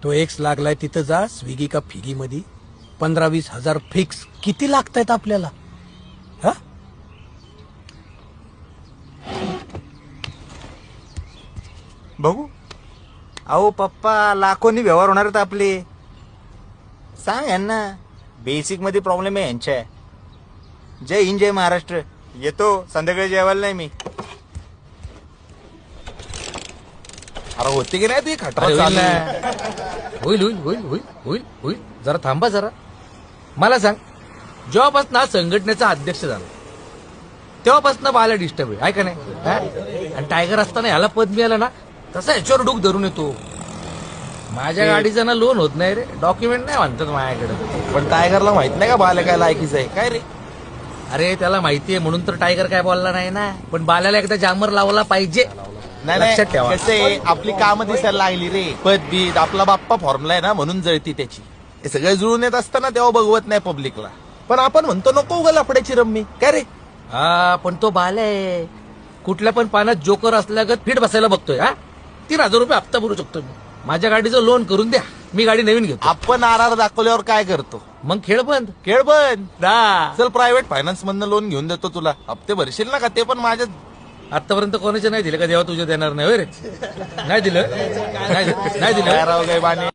तो एक्स लागलाय तिथं जा, स्विगी का फिगी मध्ये 15-20 हजार फिक्स. किती लागतायत आपल्याला? हा बघू. अहो पप्पा, लाखोनी व्यवहार होणार आहेत आपले. सांग यांना, बेसिक मध्ये प्रॉब्लेम आहे यांच्या. जय हिंद, जय महाराष्ट्र. येतो संध्याकाळी जेवायला नाही मी. अरे होते की नाही तू खटरा होईल चालू? ना. होईल होईल होईल होईल होईल होईल. जरा थांबा जरा. मला सांग, जेव्हापासून हा संघटनेचा अध्यक्ष झाला तेव्हापासून बाला डिस्टर्ब आहे का नाही हा? आणि टायगर असताना ह्याला पद मिळालं ना, तसा ह्याच्यावर डूक धरून येतो. माझ्या गाडीचं ना लोन होत नाही रे, डॉक्युमेंट नाही म्हणतात माझ्याकडे. पण टायगरला माहित नाही का बाला काय लायकीचं आहे काय रे? अरे त्याला माहितीये म्हणून तर टायगर काय बोलला नाही ना. पण बाल्याला एकदा जामर लावला पाहिजे. नाही लक्षात ठेवा. कसे आपली कामं दिसायला लागली रे. पदबीत आपला बाप्पा फॉर्मला आहे ना, म्हणून जळती त्याची. हे सगळं जुळून येत असताना तेव्हा बघवत नाही पब्लिकला. पण आपण म्हणतो नको उगा लफड्याची रम्मी काय रे? हा पण तो बाल्या आहे. कुठल्या पण पाण्यात जोकर असल्यागत फिट बसायला बघतोय. हा 3,000 रुपये हप्ता भरू शकतो मी. माझ्या गाडीचं लोन करून द्या, मी गाडी नवीन घेतो. आपण आर दाखवल्यावर काय करतो? मग खेळ बंद. खेळ बंद. दा चल प्रायव्हेट फायनान्स मधनं लोन घेऊन देतो तुला. हप्ते भरशील ना का? ते पण माझ्या. आतापर्यंत कोणाचे नाही दिले का? देवा तुझे देणार नाही होय रे? नाही दिलं. नाही दिलं. काय राव काय बाने.